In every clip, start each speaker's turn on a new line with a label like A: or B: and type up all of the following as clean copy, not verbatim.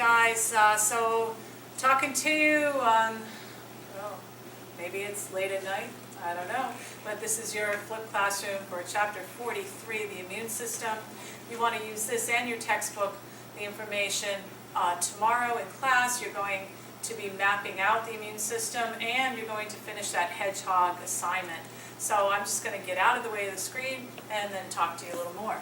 A: guys. So talking to you on, well, maybe it's late at night, I don't know, but this is your flipped classroom for chapter 43, the immune system. You want to use this and your textbook, the information. Tomorrow in class you're going to be mapping out the immune system and you're going to finish that hedgehog assignment. So I'm just going to get out of the way of the screen and then talk to you a little more.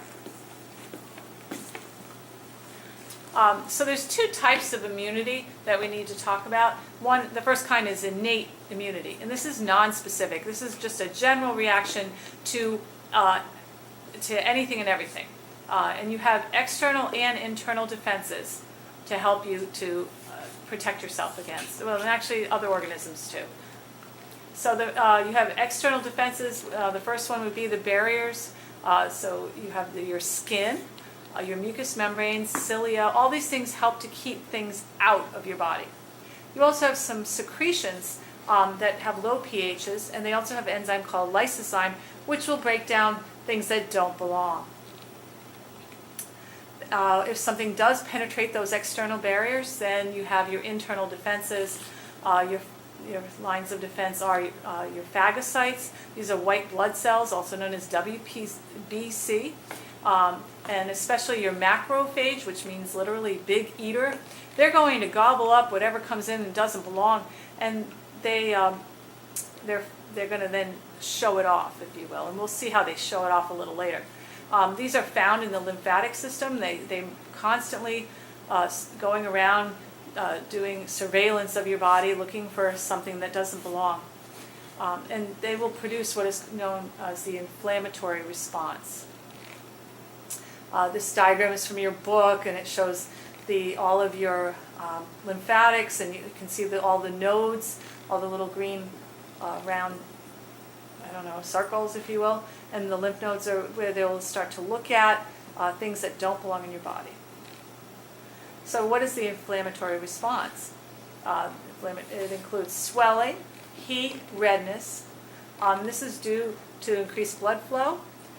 A: So there's two types of immunity that we need to talk about. The first kind is innate immunity, and this is non-specific. This is just a general reaction to anything and everything. And you have external and internal defenses to help you to protect yourself against, well, and actually other organisms too. So you have external defenses. The first one would be the barriers. So you have your skin, your mucous membranes, cilia, all these things help to keep things out of your body. You also have some secretions that have low pHs, and they also have an enzyme called lysozyme, which will break down things that don't belong. If something does penetrate those external barriers, then you have your internal defenses. Your lines of defense are your phagocytes. These are white blood cells, also known as WBC. And especially your macrophage, which means literally big eater. They're going to gobble up whatever comes in and doesn't belong, and they're going to then show it off, if you will. And we'll see how they show it off a little later. These are found in the lymphatic system. They constantly going around doing surveillance of your body, looking for something that doesn't belong. And they will produce what is known as the inflammatory response. This diagram is from your book, and it shows all of your lymphatics, and you can see all the nodes, all the little green round, circles, if you will. And the lymph nodes are where they'll start to look at things that don't belong in your body. So what is the inflammatory response? It includes swelling, heat, redness. This is due to increased blood flow.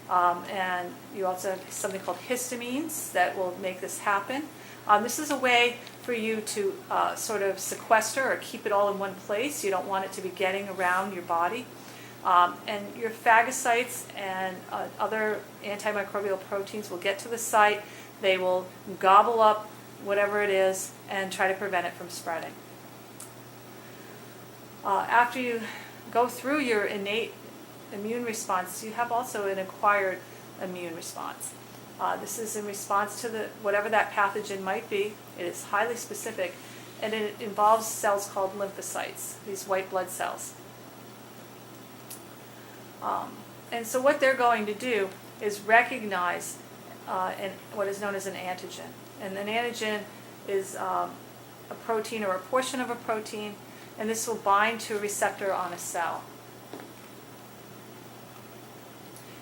A: And you also have something called histamines that will make this happen. This is a way for you to sort of sequester or keep it all in one place. You don't want it to be getting around your body. And your phagocytes and other antimicrobial proteins will get to the site. They will gobble up whatever it is and try to prevent it from spreading. After you go through your innate immune response, you have also an acquired immune response. This is in response to whatever that pathogen might be. It is highly specific, and it involves cells called lymphocytes, these white blood cells. And so what they're going to do is recognize what is known as an antigen. And an antigen is a protein or a portion of a protein, and this will bind to a receptor on a cell.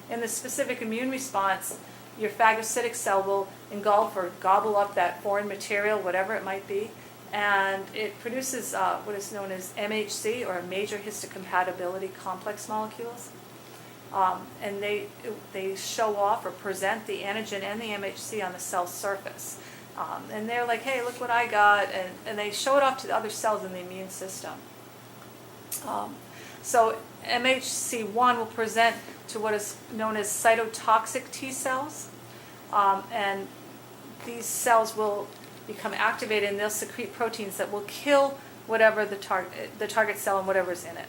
A: In the specific immune response, your phagocytic cell will engulf or gobble up that foreign material, whatever it might be, and it produces what is known as MHC, or major histocompatibility complex molecules. And they show off or present the antigen and the MHC on the cell surface. And they're like, hey, look what I got, and they show it off to the other cells in the immune system. So MHC1 will present to what is known as cytotoxic T cells, and these cells will become activated, and they'll secrete proteins that will kill whatever the target cell and whatever's in it.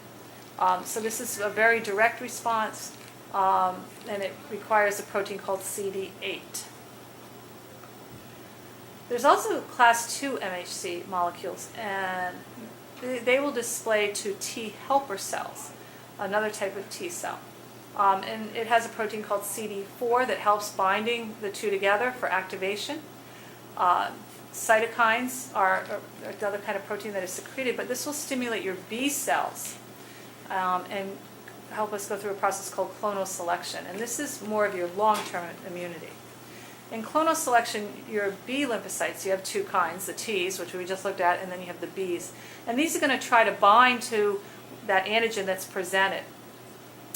A: So this is a very direct response, and it requires a protein called CD8. There's also class 2 MHC molecules, and they will display to T helper cells, another type of T cell. And it has a protein called CD4 that helps binding the two together for activation. Cytokines are another kind of protein that is secreted, but this will stimulate your B cells and help us go through a process called clonal selection. And this is more of your long-term immunity. In clonal selection, your B lymphocytes, you have two kinds, the Ts, which we just looked at, and then you have the Bs. And these are going to try to bind to that antigen that's presented.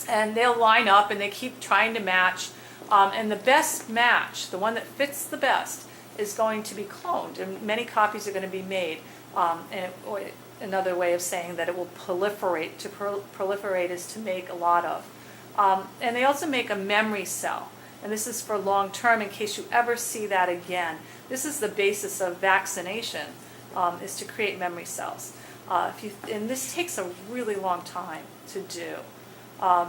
A: And they'll line up and they keep trying to match. And the best match, the one that fits the best, is going to be cloned, and many copies are going to be made. Or another way of saying that it will proliferate. To proliferate is to make a lot of. And they also make a memory cell, and this is for long term in case you ever see that again. This is the basis of vaccination, is to create memory cells. And this takes a really long time to do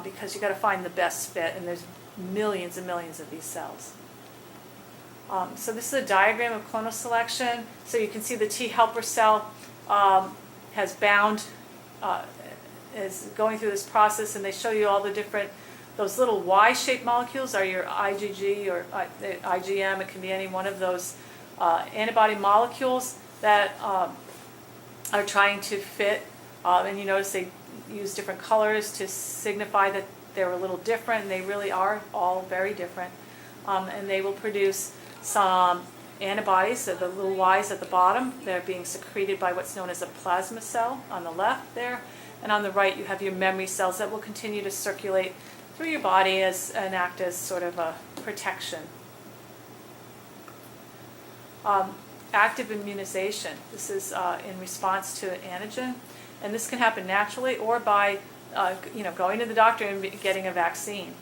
A: because you got to find the best fit, and there's millions and millions of these cells. So this is a diagram of clonal selection. So you can see the T helper cell has bound, is going through this process, and they show you all the different, those little Y-shaped molecules are your IgG or IgM. It can be any one of those antibody molecules that are trying to fit. And you notice they use different colors to signify that they're a little different, and they really are all very different. And they will produce some antibodies, so the little Y's at the bottom. They're being secreted by what's known as a plasma cell on the left there. And on the right, you have your memory cells that will continue to circulate through your body and act as sort of a protection. Active immunization. This is in response to an antigen, and this can happen naturally or by going to the doctor and getting a vaccine.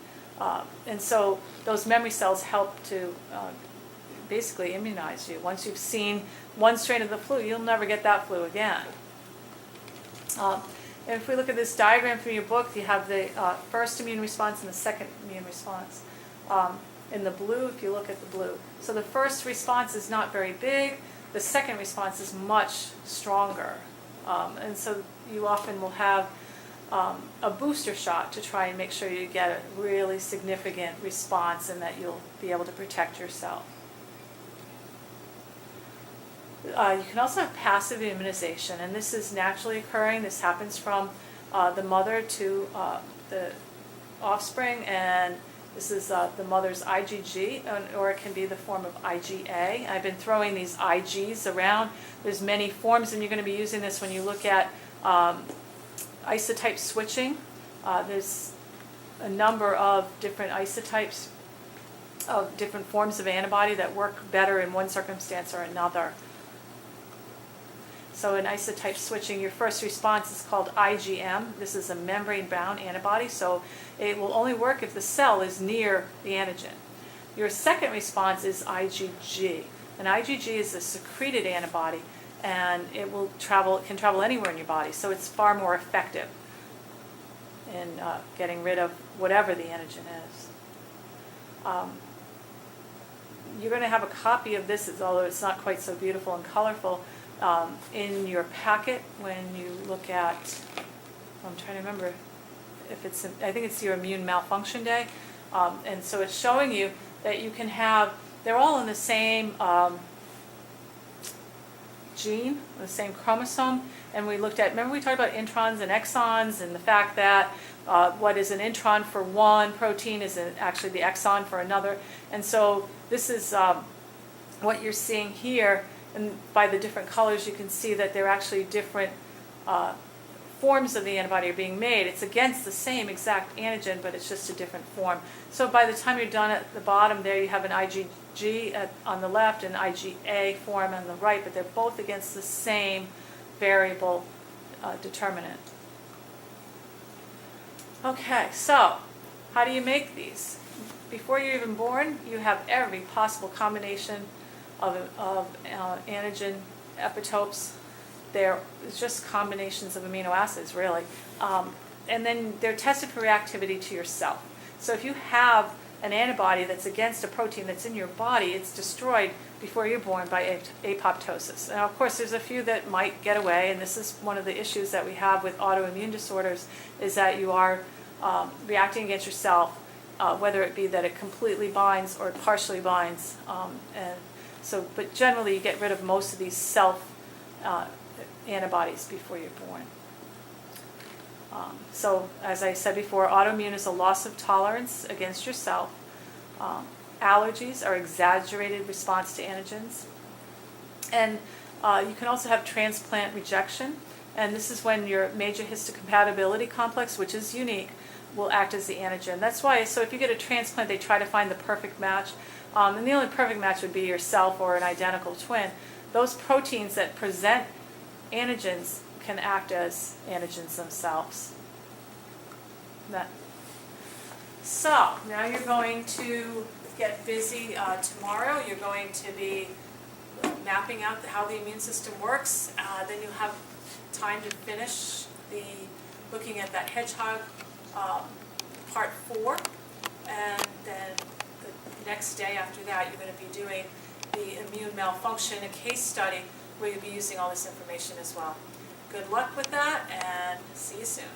A: And so those memory cells help to basically immunize you. Once you've seen one strain of the flu, you'll never get that flu again. And if we look at this diagram from your book, you have the first immune response and the second immune response. In the blue, if you look at the blue. So the first response is not very big. The second response is much stronger. And so you often will have a booster shot to try and make sure you get a really significant response and that you'll be able to protect yourself. You can also have passive immunization, and this is naturally occurring. This happens from the mother to the offspring, and this is the mother's IgG, or it can be the form of IgA. I've been throwing these IGs around. There's many forms, and you're going to be using this when you look at isotype switching. There's a number of different isotypes of different forms of antibody that work better in one circumstance or another. So in isotype switching, your first response is called IgM. This is a membrane-bound antibody, so it will only work if the cell is near the antigen. Your second response is IgG. And IgG is a secreted antibody, and it can travel anywhere in your body, so it's far more effective in getting rid of whatever the antigen is. You're going to have a copy of this, although it's not quite so beautiful and colorful, in your packet when you look at, I'm trying to remember if it's, I think it's your immune malfunction day. And so it's showing you that you can have, they're all in the same gene, the same chromosome. And we looked at, remember we talked about introns and exons and the fact that what is an intron for one protein is actually the exon for another. And so this is what you're seeing here. And by the different colors, you can see that they're actually different forms of the antibody are being made. It's against the same exact antigen, but it's just a different form. So by the time you're done at the bottom there, you have an IgG on the left and IgA form on the right, but they're both against the same variable determinant. Okay, so how do you make these? Before you're even born, you have every possible combination of antigen epitopes. They're just combinations of amino acids, really. And then they're tested for reactivity to yourself. So if you have an antibody that's against a protein that's in your body, it's destroyed before you're born by apoptosis. Now, of course, there's a few that might get away, and this is one of the issues that we have with autoimmune disorders, is that you are reacting against yourself, whether it be that it completely binds or partially binds. But generally, you get rid of most of these self antibodies before you're born. So, as I said before, autoimmune is a loss of tolerance against yourself. Allergies are exaggerated response to antigens. And you can also have transplant rejection. And this is when your major histocompatibility complex, which is unique, will act as the antigen. That's why, so if you get a transplant, they try to find the perfect match. And the only perfect match would be yourself or an identical twin. Those proteins that present antigens can act as antigens themselves. So now you're going to get busy tomorrow. You're going to be mapping out how the immune system works. Then you have time to finish looking at that hedgehog part 4, and then the next day after that you're going to be doing the immune malfunction, a case study where you'll be using all this information as well. Good luck with that, and see you soon.